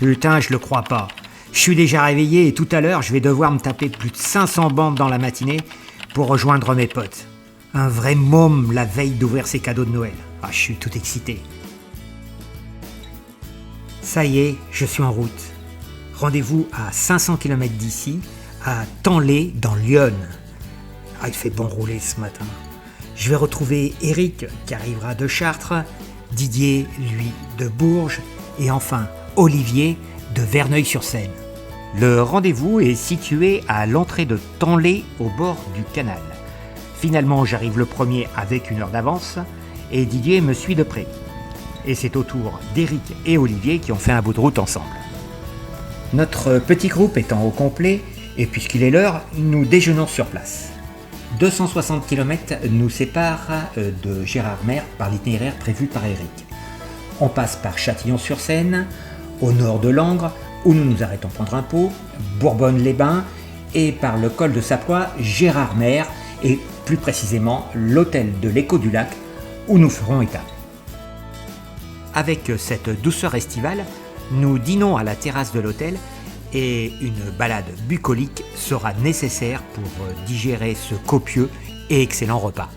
Putain, je le crois pas. Je suis déjà réveillé et tout à l'heure, je vais devoir me taper plus de 500 bandes dans la matinée pour rejoindre mes potes. Un vrai môme la veille d'ouvrir ses cadeaux de Noël. Ah, je suis tout excité. Ça y est, je suis en route. Rendez-vous à 500 km d'ici, à Tanlay, dans l'Yonne. Ah, il fait bon rouler ce matin. Je vais retrouver Eric, qui arrivera de Chartres, Didier, lui, de Bourges, et enfin Olivier, de Verneuil-sur-Seine. Le rendez-vous est situé à l'entrée de Tanlay, au bord du canal. Finalement, j'arrive le premier avec 1 heure d'avance, et Didier me suit de près. Et c'est au tour d'Eric et Olivier qui ont fait un bout de route ensemble. Notre petit groupe étant au complet, et puisqu'il est l'heure, nous déjeunons sur place. 260 km nous séparent de Gérardmer par l'itinéraire prévu par Eric. On passe par Châtillon-sur-Seine, au nord de Langres, où nous nous arrêtons prendre un pot, Bourbonne-les-Bains, et par le col de Saplois, Gérardmer, et plus précisément l'hôtel de l'Écho du Lac, où nous ferons étape. Avec cette douceur estivale, nous dînons à la terrasse de l'hôtel et une balade bucolique sera nécessaire pour digérer ce copieux et excellent repas.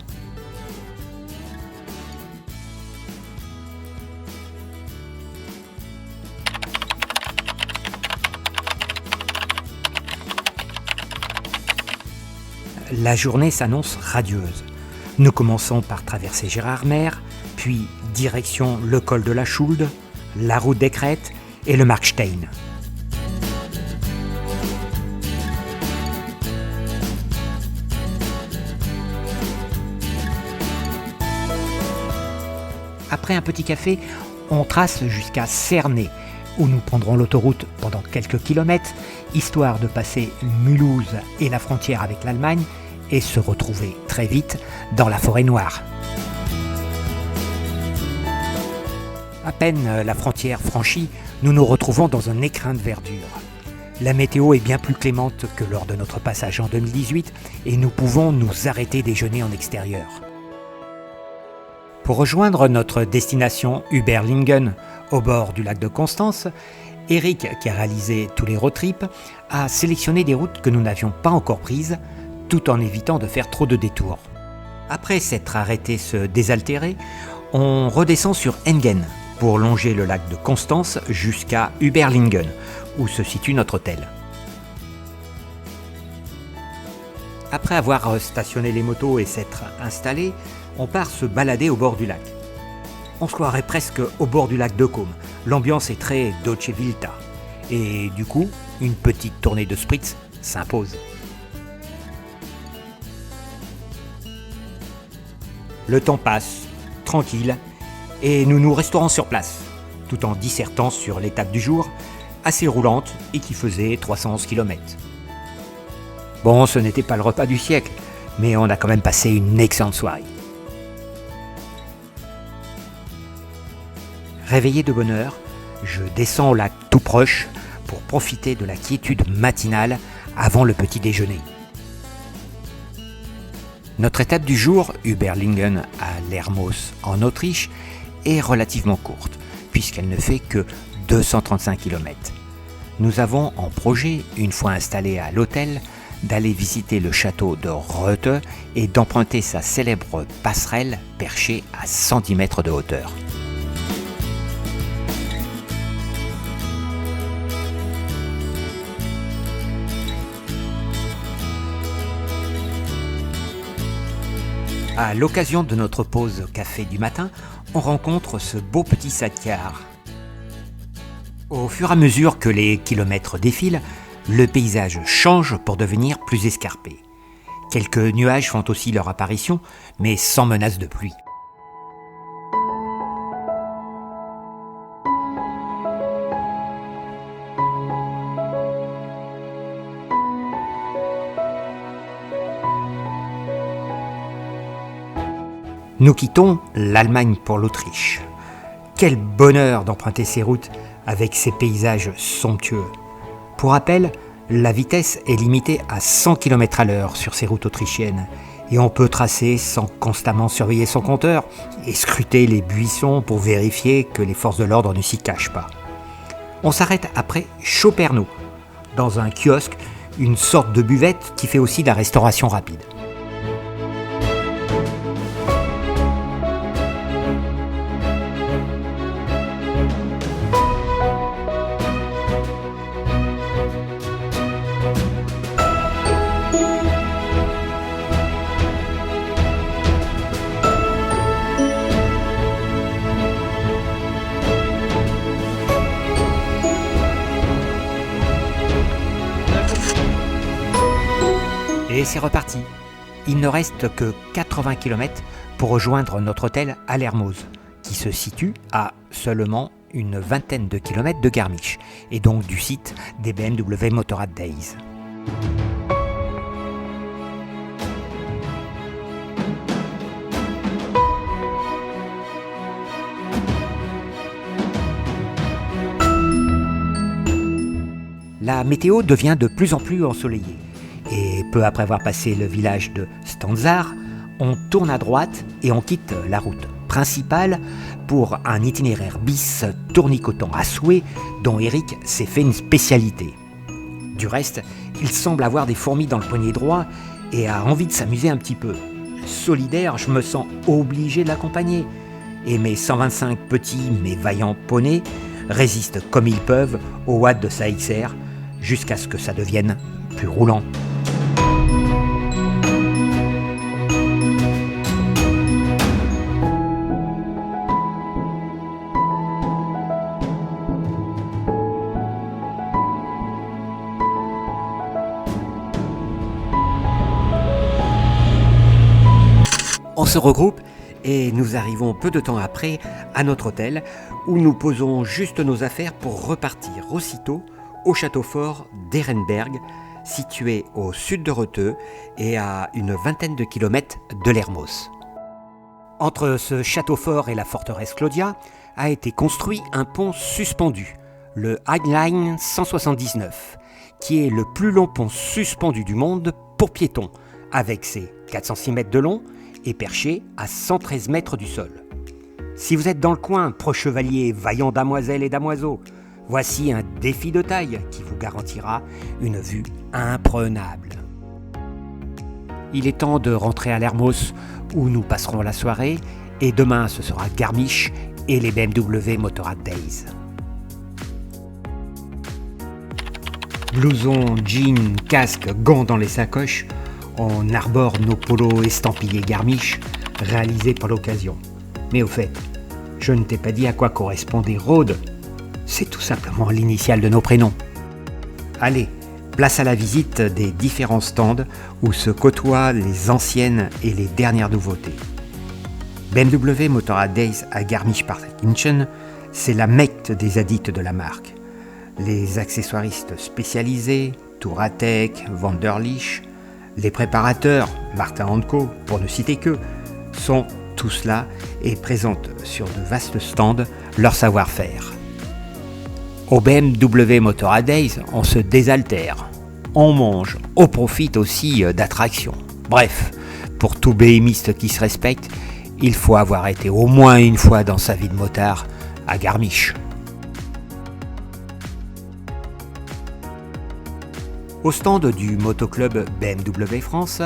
La journée s'annonce radieuse. Nous commençons par traverser Gérardmer, puis direction le col de la Schulde, la route des Crêtes et le Markstein. Après un petit café, on trace jusqu'à Cernay, où nous prendrons l'autoroute pendant quelques kilomètres, histoire de passer Mulhouse et la frontière avec l'Allemagne, et se retrouver très vite dans la forêt noire. À peine la frontière franchie, nous nous retrouvons dans un écrin de verdure. La météo est bien plus clémente que lors de notre passage en 2018 et nous pouvons nous arrêter déjeuner en extérieur. Pour rejoindre notre destination Überlingen, au bord du lac de Constance, Eric, qui a réalisé tous les road trips, a sélectionné des routes que nous n'avions pas encore prises, tout en évitant de faire trop de détours. Après s'être arrêté se désaltérer, on redescend sur Engen pour longer le lac de Constance jusqu'à Überlingen, où se situe notre hôtel. Après avoir stationné les motos et s'être installé, on part se balader au bord du lac. On se croirait presque au bord du lac de Caume. L'ambiance est très Dolce Vita. Et du coup, une petite tournée de spritz s'impose. Le temps passe, tranquille, et nous nous restaurons sur place, tout en dissertant sur l'étape du jour, assez roulante et qui faisait 311 km. Bon, ce n'était pas le repas du siècle, mais on a quand même passé une excellente soirée. Réveillé de bonne heure, je descends au lac tout proche pour profiter de la quiétude matinale avant le petit déjeuner. Notre étape du jour, Überlingen à Lermoos en Autriche, est relativement courte, puisqu'elle ne fait que 235 km. Nous avons en projet, une fois installés à l'hôtel, d'aller visiter le château de Rothe et d'emprunter sa célèbre passerelle perchée à 110 mètres de hauteur. À l'occasion de notre pause café du matin, on rencontre ce beau petit sidecar. Au fur et à mesure que les kilomètres défilent, le paysage change pour devenir plus escarpé. Quelques nuages font aussi leur apparition, mais sans menace de pluie. Nous quittons l'Allemagne pour l'Autriche. Quel bonheur d'emprunter ces routes avec ces paysages somptueux. Pour rappel, la vitesse est limitée à 100 km/h sur ces routes autrichiennes et on peut tracer sans constamment surveiller son compteur et scruter les buissons pour vérifier que les forces de l'ordre ne s'y cachent pas. On s'arrête après Choperno, dans un kiosque, une sorte de buvette qui fait aussi de la restauration rapide. Et c'est reparti. Il ne reste que 80 km pour rejoindre notre hôtel à Lermoz, qui se situe à seulement une vingtaine de kilomètres de Garmisch, et donc du site des BMW Motorrad Days. La météo devient de plus en plus ensoleillée. Et peu après avoir passé le village de Stanzar, on tourne à droite et on quitte la route principale pour un itinéraire bis tournicotant à souhait dont Eric s'est fait une spécialité. Du reste, il semble avoir des fourmis dans le poignet droit et a envie de s'amuser un petit peu. Solidaire, je me sens obligé de l'accompagner. Et mes 125 petits mais vaillants poneys résistent comme ils peuvent aux watts de sa XR jusqu'à ce que ça devienne plus roulant. On se regroupe et nous arrivons peu de temps après à notre hôtel où nous posons juste nos affaires pour repartir aussitôt au château fort d'Ehrenberg, situé au sud de Retheux et à une vingtaine de kilomètres de Lermoz. Entre ce château fort et la forteresse Claudia a été construit un pont suspendu, le Highline 179, qui est le plus long pont suspendu du monde pour piétons, avec ses 406 mètres de long et perché à 113 mètres du sol. Si vous êtes dans le coin, pro-chevalier, vaillants damoiselles et damoiseaux, voici un défi de taille qui vous garantira une vue imprenable. Il est temps de rentrer à Lermoz où nous passerons la soirée et demain ce sera Garmisch et les BMW Motorrad Days. Blouson, jean, casque, gants dans les sacoches, on arbore nos polos estampillés Garmisch, réalisés pour l'occasion. Mais au fait, je ne t'ai pas dit à quoi correspondait Rode. C'est tout simplement l'initiale de nos prénoms. Allez, place à la visite des différents stands où se côtoient les anciennes et les dernières nouveautés. BMW Motorrad Days à Garmisch-Partenkirchen, c'est la mecque des addicts de la marque. Les accessoiristes spécialisés, Touratech, Vanderlich, les préparateurs, Martin & Co, pour ne citer que, sont tous là et présentent sur de vastes stands leur savoir-faire. Au BMW Motorrad Days, on se désaltère, on mange, on profite aussi d'attractions. Bref, pour tout BMiste qui se respecte, il faut avoir été au moins une fois dans sa vie de motard à Garmisch. Au stand du motoclub BMW France,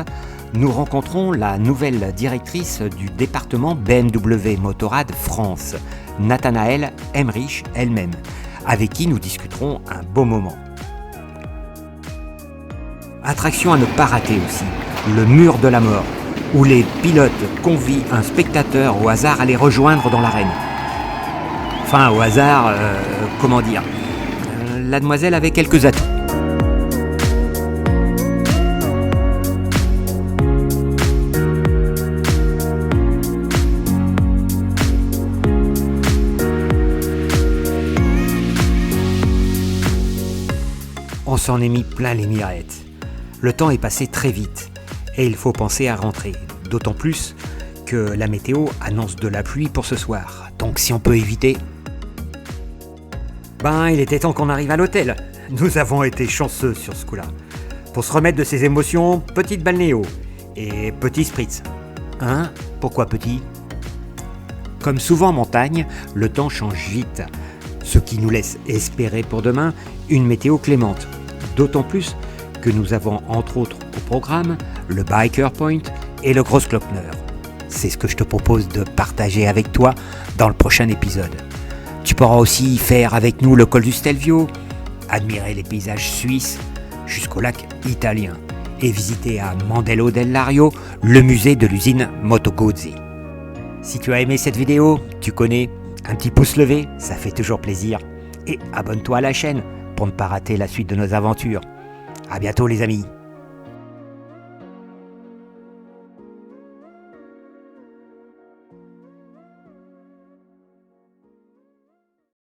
nous rencontrons la nouvelle directrice du département BMW Motorrad France, Nathanaëlle Emmerich elle-même, avec qui nous discuterons un beau moment. Attraction à ne pas rater aussi, le mur de la mort, où les pilotes convient un spectateur au hasard à les rejoindre dans l'arène. Enfin, au hasard, comment dire, la demoiselle avait quelques atouts. On s'en est mis plein les mirettes. Le temps est passé très vite et il faut penser à rentrer. D'autant plus que la météo annonce de la pluie pour ce soir. Donc si on peut éviter... il était temps qu'on arrive à l'hôtel. Nous avons été chanceux sur ce coup-là. Pour se remettre de ses émotions, petite balnéo et petit spritz. Hein ? Pourquoi petit ? Comme souvent en montagne, le temps change vite. ce qui nous laisse espérer pour demain une météo clémente. D'autant plus que nous avons entre autres au programme le Biker Point et le Grossglockner. C'est ce que je te propose de partager avec toi dans le prochain épisode. Tu pourras aussi faire avec nous le col du Stelvio, admirer les paysages suisses jusqu'au lac italien et visiter à Mandello del Lario le musée de l'usine Moto Guzzi. Si tu as aimé cette vidéo, tu connais, un petit pouce levé, ça fait toujours plaisir. Et abonne-toi à la chaîne pour ne pas rater la suite de nos aventures. À bientôt les amis.